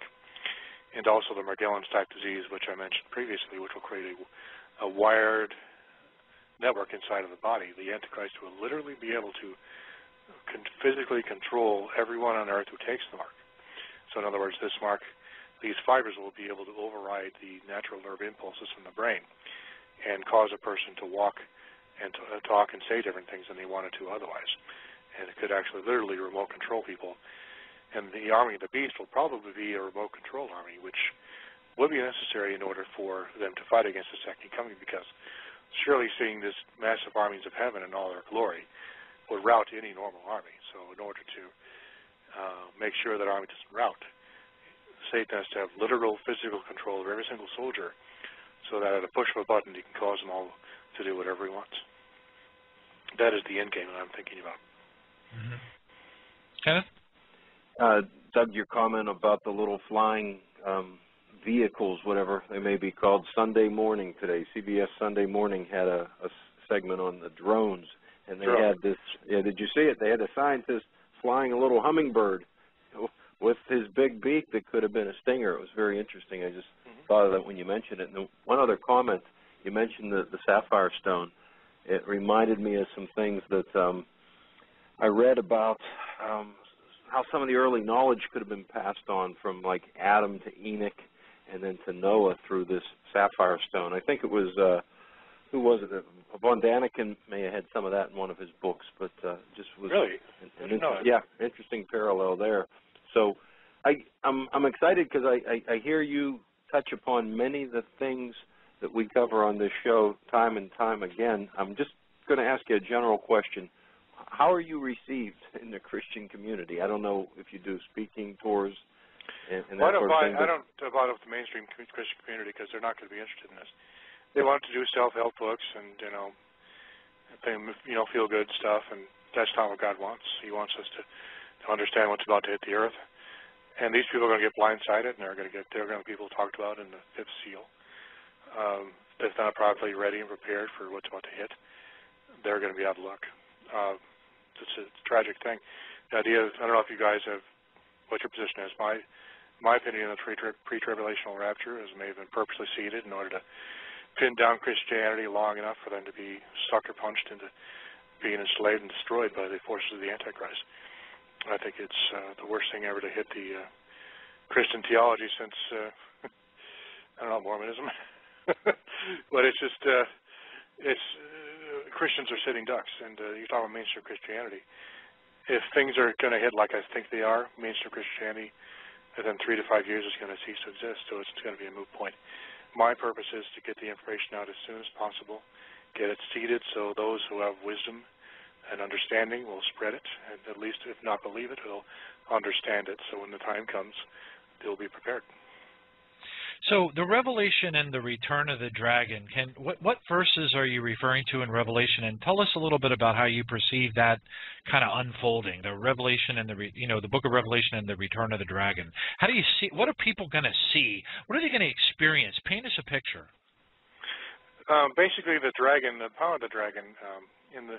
and also the Morgellons type disease, which I mentioned previously, which will create a wired network inside of the body. The Antichrist will literally be able to physically control everyone on Earth who takes the mark. So in other words, this mark, these fibers will be able to override the natural nerve impulses from the brain and cause a person to walk and to talk and say different things than they wanted to otherwise. And it could actually literally remote control people. And the army of the beast will probably be a remote control army, which would be necessary in order for them to fight against the second coming, because surely seeing this massive armies of heaven in all their glory would rout any normal army. So in order to make sure that army doesn't rout, Satan has to have literal physical control of every single soldier, so that at a push of a button he can cause them all to do whatever he wants. That is the end game that I'm thinking about. Mm-hmm. Kenneth? Doug, your comment about the little flying vehicles, whatever they may be called, Sunday morning today, CBS Sunday Morning had a segment on the drones, and they had this, did you see it? They had a scientist flying a little hummingbird with his big beak that could have been a stinger. It was very interesting. I just thought of that when you mentioned it. And one other comment, you mentioned the sapphire stone. It reminded me of some things that I read about, how some of the early knowledge could have been passed on from like Adam to Enoch and then to Noah through this sapphire stone. I think it was, who was it? Von Daniken may have had some of that in one of his books, but just was really interesting parallel there. So I'm excited because I hear you touch upon many of the things that we cover on this show time and time again. I'm just going to ask you a general question. How are you received in the Christian community? I don't know if you do speaking tours and that sort of thing. I don't divide up the mainstream Christian community because they're not going to be interested in this. They want to do self-help books and, feel-good stuff, and that's not what God wants. He wants us to understand what's about to hit the earth And these people are going to get blindsided, and they're going to be people talked about in the fifth seal. If not properly ready and prepared for what's about to hit, they're going to be out of luck. It's a tragic thing. The idea is, I don't know if you guys have, what your position is. My opinion on the pre-tribulational rapture is may have been purposely seeded in order to pin down Christianity long enough for them to be sucker punched into being enslaved and destroyed by the forces of the Antichrist. I think it's the worst thing ever to hit the Christian theology since, I don't know, Mormonism. But it's just, Christians are sitting ducks, and you're talking about mainstream Christianity. If things are going to hit like I think they are, mainstream Christianity, within 3 to 5 years is going to cease to exist, so it's going to be a moot point. My purpose is to get the information out as soon as possible, get it seeded so those who have wisdom and understanding will spread it, and at least, if not believe it, will understand it, so when the time comes, they'll be prepared. So the Revelation and the return of the dragon, what verses are you referring to in Revelation? And tell us a little bit about how you perceive that kind of unfolding, the Revelation and the book of Revelation and the return of the dragon. How do you see, what are people going to see? What are they going to experience? Paint us a picture. Basically, the dragon, the power of the dragon, in the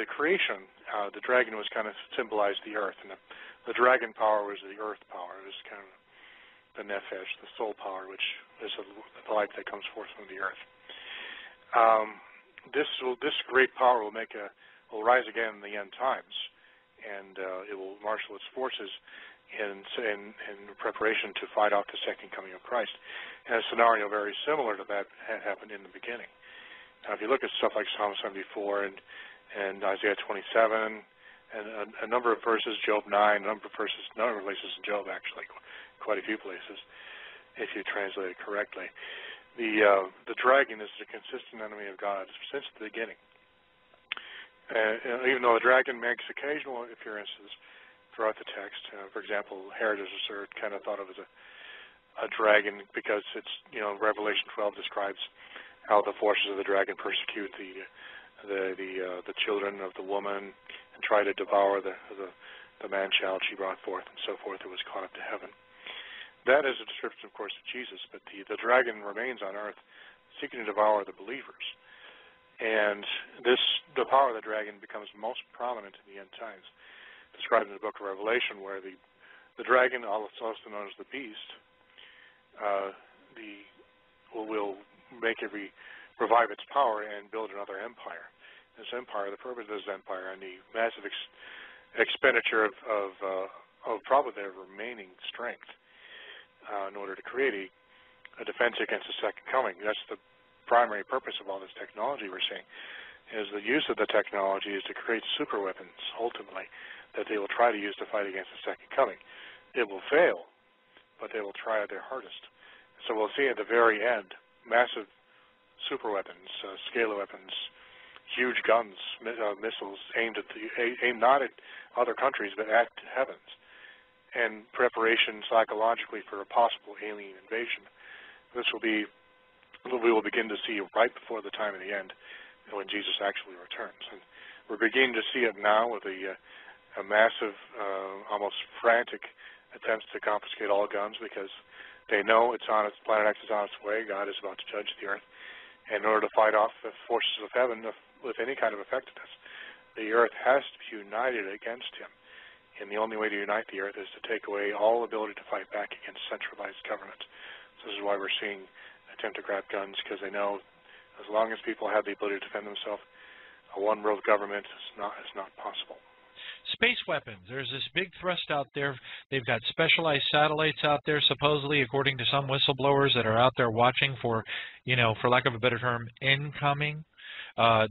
creation, the dragon was kind of symbolized the earth, and the dragon power was the earth power. It was kind of the nefesh, the soul power, which is the life that comes forth from the earth. This great power will rise again in the end times, and it will marshal its forces in preparation to fight off the second coming of Christ. And a scenario very similar to that had happened in the beginning. Now, if you look at stuff like Psalm 74 and Isaiah 27, and a number of verses, Job 9, a number of places in Job, actually, quite a few places, if you translate it correctly. The dragon is a consistent enemy of God since the beginning. Even though the dragon makes occasional appearances throughout the text, for example, Herodotus kind of thought of as a dragon because it's, Revelation 12 describes how the forces of the dragon persecute the children of the woman and try to devour the man-child she brought forth and so forth, who was caught up to heaven. That is a description, of course, of Jesus, but the dragon remains on earth seeking to devour the believers. And the power of the dragon becomes most prominent in the end times, described in the book of Revelation, where the dragon, also known as the beast, will revive its power and build another empire. This empire, the purpose of this empire, and the massive expenditure of probably their remaining strength in order to create a defense against the second coming. That's the primary purpose of all this technology we're seeing, is the use of the technology is to create super weapons, ultimately, that they will try to use to fight against the second coming. It will fail, but they will try their hardest. So we'll see at the very end massive super weapons, scalar weapons, huge guns, missiles aimed not at other countries, but at heavens, and preparation psychologically for a possible alien invasion. This will be what we will begin to see right before the time of the end, when Jesus actually returns. And we're beginning to see it now with a massive, almost frantic attempts to confiscate all guns, because they know Planet X is on its way. God is about to judge the earth. And in order to fight off the forces of heaven with any kind of effectiveness, the earth has to be united against him. And the only way to unite the earth is to take away all ability to fight back against centralized government. So this is why we're seeing attempt to grab guns, because they know as long as people have the ability to defend themselves, a one-world government is not possible. Space weapons. There's this big thrust out there. They've got specialized satellites out there, supposedly, according to some whistleblowers, that are out there watching for, for lack of a better term, incoming.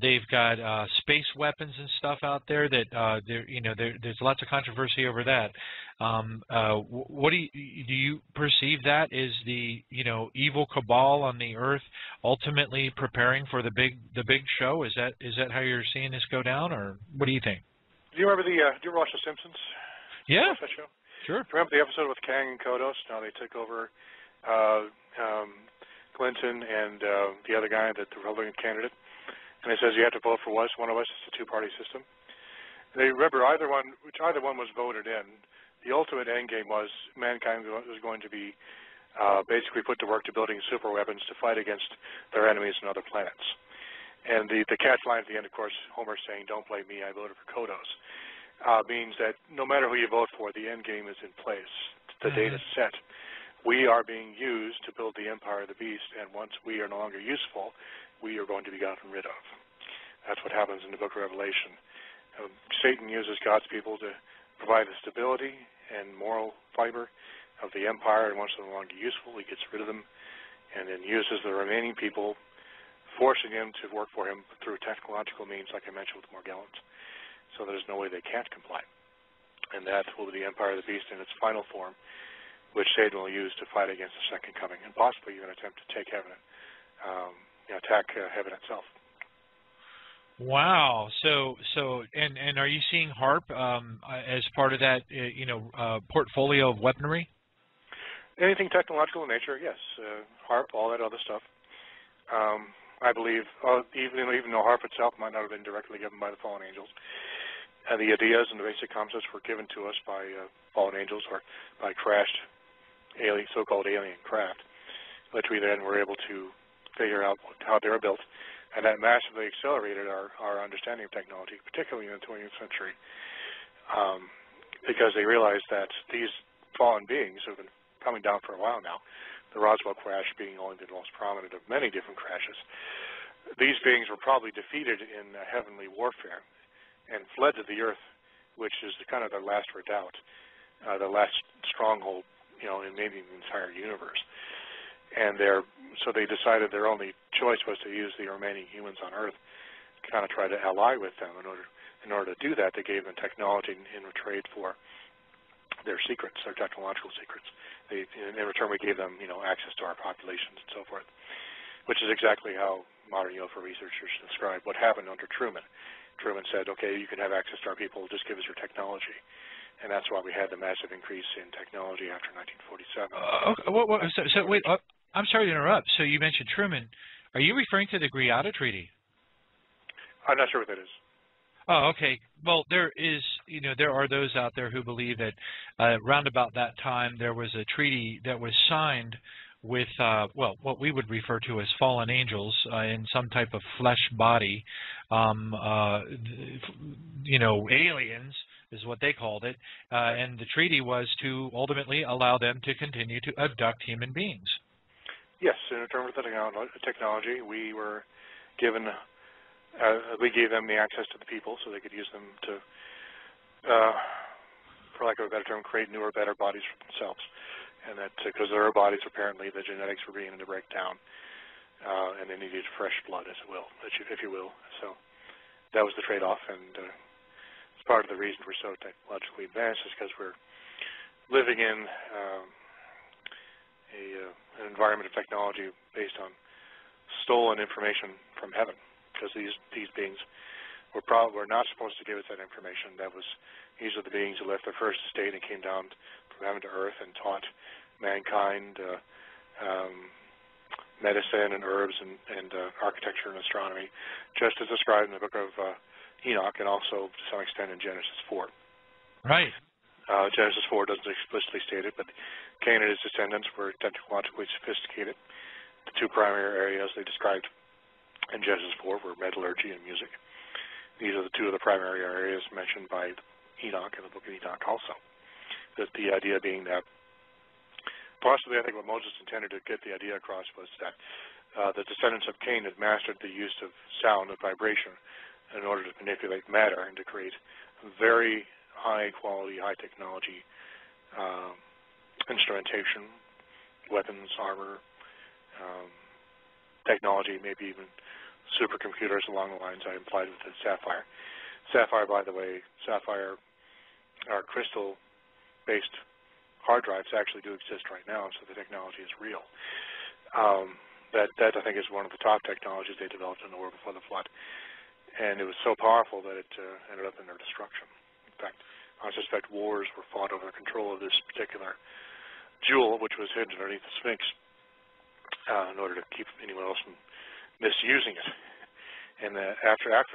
They've got space weapons and stuff out there that there's lots of controversy over that. What do you perceive that is the evil cabal on the earth ultimately preparing for the big show? Is that how you're seeing this go down, or what do you think? Do you remember do you ever watch The Simpsons? Yeah. Watch that show? Sure. Do you remember the episode with Kang and Kodos? Now they took over Clinton and the other guy, the Republican candidate. And he says you have to vote for one of us. It's a two-party system. And they remember which either one was voted in, the ultimate end game was mankind was going to be basically put to work to building super weapons to fight against their enemies on other planets. And the catch line at the end, of course, Homer saying, "Don't blame me, I voted for Kodos," means that no matter who you vote for, the end game is in place. The date is set. We are being used to build the empire of the beast, and once we are no longer useful, we are going to be gotten rid of. That's what happens in the book of Revelation. Satan uses God's people to provide the stability and moral fiber of the empire, and once they're no longer useful, he gets rid of them and then uses the remaining people, forcing them to work for him through technological means, like I mentioned with Morgellons, so there's no way they can't comply. And that will be the empire of the beast in its final form, which Satan will use to fight against the second coming, and possibly even attempt to take heaven, attack heaven itself. Wow. And are you seeing HARP as part of that, portfolio of weaponry? Anything technological in nature, yes. HARP, all that other stuff. I believe, even though HARP itself might not have been directly given by the fallen angels, the ideas and the basic concepts were given to us by fallen angels or by crashed so-called alien craft, which we then were able to figure out how they were built. And that massively accelerated our understanding of technology, particularly in the 20th century, because they realized that these fallen beings who have been coming down for a while now, the Roswell crash being only the most prominent of many different crashes, these beings were probably defeated in heavenly warfare and fled to the earth, which is kind of their last redoubt, the last stronghold, in maybe the entire universe. And so they decided their only choice was to use the remaining humans on Earth to kind of try to ally with them. In order to do that, they gave them technology in trade for their secrets, their technological secrets. In return, we gave them, access to our populations and so forth, which is exactly how modern UFO researchers describe what happened under Truman. Truman said, "Okay, you can have access to our people, just give us your technology." And that's why we had the massive increase in technology after 1947. Wait, I'm sorry to interrupt. So you mentioned Truman. Are you referring to the Greada Treaty? I'm not sure what that is. Oh, okay. Well, there are those out there who believe that around about that time there was a treaty that was signed with, what we would refer to as fallen angels in some type of flesh body, aliens is what they called it, and the treaty was to ultimately allow them to continue to abduct human beings. Yes, in terms of the technology, we were given, we gave them the access to the people so they could use them to, for lack of a better term, create newer, better bodies for themselves. And that because their bodies, apparently, the genetics were beginning to break down, and they needed fresh blood, if you will. So that was the trade-off, and it's part of the reason we're so technologically advanced is because we're living in an environment of technology based on stolen information from heaven, because these beings were not supposed to give us that information. These are the beings who left their first estate and came down from heaven to earth and taught mankind medicine and herbs and architecture and astronomy, just as described in the book of Enoch and also to some extent in Genesis 4. Right. Genesis 4 doesn't explicitly state it, but Cain and his descendants were technologically sophisticated. The two primary areas they described in Genesis 4 were metallurgy and music. These are the two of the primary areas mentioned by Enoch in the book of Enoch also. The idea being that possibly I think what Moses intended to get the idea across was that the descendants of Cain had mastered the use of sound and vibration in order to manipulate matter and to create very high-quality, high-technology instrumentation, weapons, armor, technology, maybe even supercomputers along the lines I implied with the Sapphire. Sapphire, by the way, are crystal-based hard drives actually do exist right now, so the technology is real. That I think is one of the top technologies they developed in the world before the flood. And it was so powerful that it ended up in their destruction. In fact, I suspect wars were fought over the control of this particular jewel, which was hidden underneath the Sphinx, in order to keep anyone else from misusing it. And after that,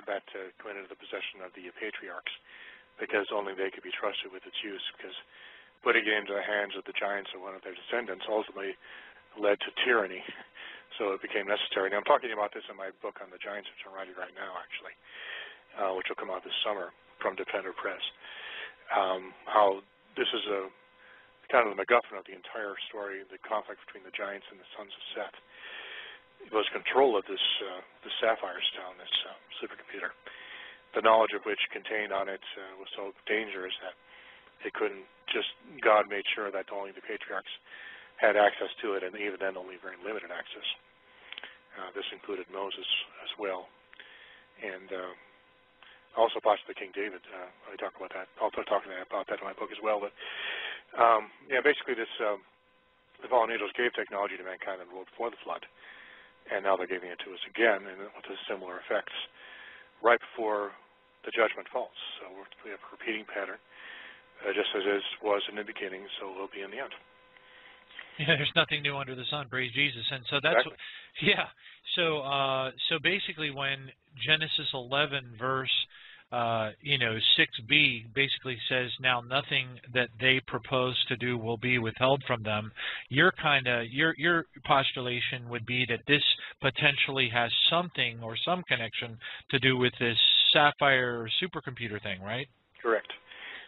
went into the possession of the patriarchs, because only they could be trusted with its use, because putting it into the hands of the giants or one of their descendants ultimately led to tyranny. So it became necessary. Now, I'm talking about this in my book on the giants, which I'm writing right now, actually, which will come out this summer from Defender Press. How this is kind of the MacGuffin of the entire story, the conflict between the giants and the sons of Seth. It was control of this sapphire stone, this supercomputer, the knowledge of which contained on it was so dangerous that it couldn't just, God made sure that only the patriarchs had access to it, and even then only very limited access. This included Moses as well, and also possibly King David. I talk about that. I'll talk about that in my book as well. But yeah, basically this, the fallen angels gave technology to mankind in the world before the flood, and now they're giving it to us again, and with similar effects, right before the judgment falls. So we have a repeating pattern, just as it was in the beginning, so it will be in the end. Yeah, there's nothing new under the sun. Praise Jesus. And so that's exactly. Yeah. So basically, when Genesis 11 verse 6b basically says, now nothing that they propose to do will be withheld from them, your postulation would be that this potentially has something or some connection to do with this Sapphire supercomputer thing, right? Correct.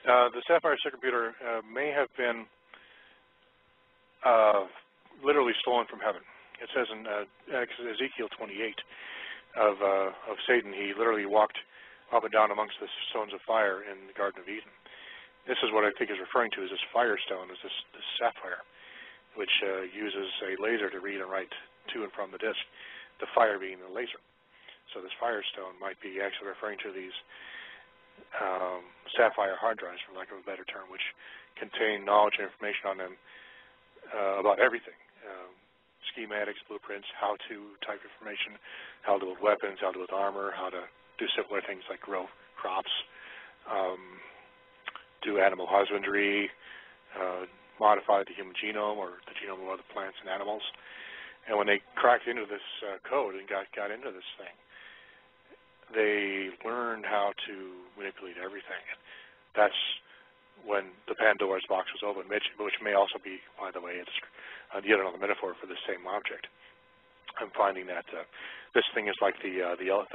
The Sapphire supercomputer may have been literally stolen from heaven. It says in Ezekiel 28 of Satan, he literally walked up and down amongst the stones of fire in the Garden of Eden. This is what I think is referring to as this firestone, is this sapphire, which uses a laser to read and write to and from the disk, the fire being the laser. So this firestone might be actually referring to these sapphire hard drives, for lack of a better term, which contain knowledge and information on them about everything, schematics, blueprints, how to type information, how to build weapons, how to build armor, how to do simpler things like grow crops, do animal husbandry, modify the human genome or the genome of other plants and animals. And when they cracked into this code and got into this thing, they learned how to manipulate everything. That's when the Pandora's box was opened, which may also be, by the way, it's yet another metaphor for the same object. I'm finding that this thing is like the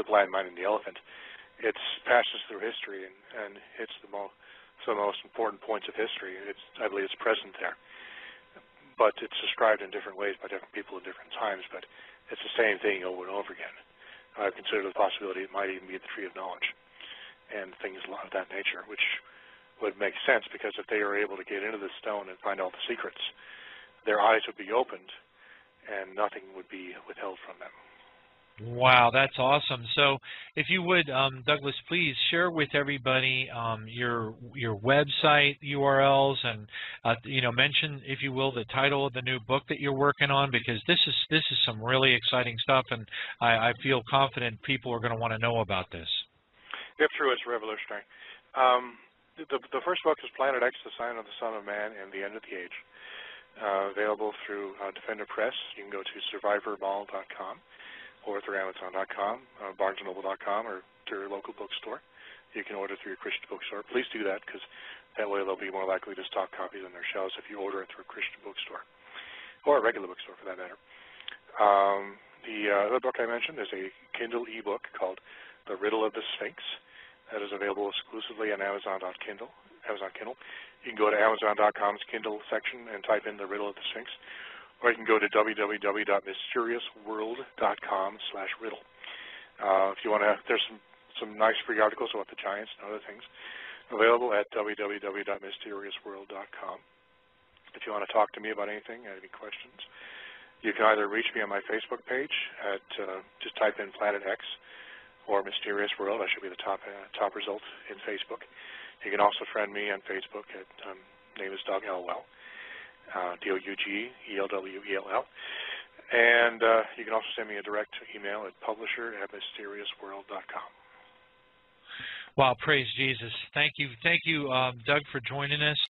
blind man and the elephant. It passes through history and hits some of the most important points of history. I believe it's present there. But it's described in different ways by different people at different times, but it's the same thing over and over again. I consider the possibility it might even be the tree of knowledge and things of that nature, which would make sense, because if they were able to get into the stone and find all the secrets, their eyes would be opened and nothing would be withheld from them. Wow, that's awesome. So if you would, Douglas, please share with everybody your website URLs, and mention, if you will, the title of the new book that you're working on, because this is some really exciting stuff, and I feel confident people are going to want to know about this. If true, it's revolutionary. The first book is Planet X, The Sign of the Son of Man and the End of the Age, available through Defender Press. You can go to survivormall.com or through Amazon.com, BarnesandNoble.com, or to your local bookstore. You can order through your Christian bookstore. Please do that, because that way they'll be more likely to stock copies on their shelves if you order it through a Christian bookstore, or a regular bookstore for that matter. The other book I mentioned is a Kindle ebook called The Riddle of the Sphinx. That is available exclusively on Amazon Kindle. You can go to Amazon.com's Kindle section and type in The Riddle of the Sphinx, or you can go to www.mysteriousworld.com/riddle. If you want to, there's some nice free articles about the giants and other things available at www.mysteriousworld.com. If you want to talk to me about anything, any questions, you can either reach me on my Facebook page at just type in Planet X or Mysterious World. I should be the top result in Facebook. You can also friend me on Facebook at name is Doug Elwell, DOUGELWELL, and you can also send me a direct email at publisher@mysteriousworld.com. Wow, praise Jesus! Thank you, Doug, for joining us.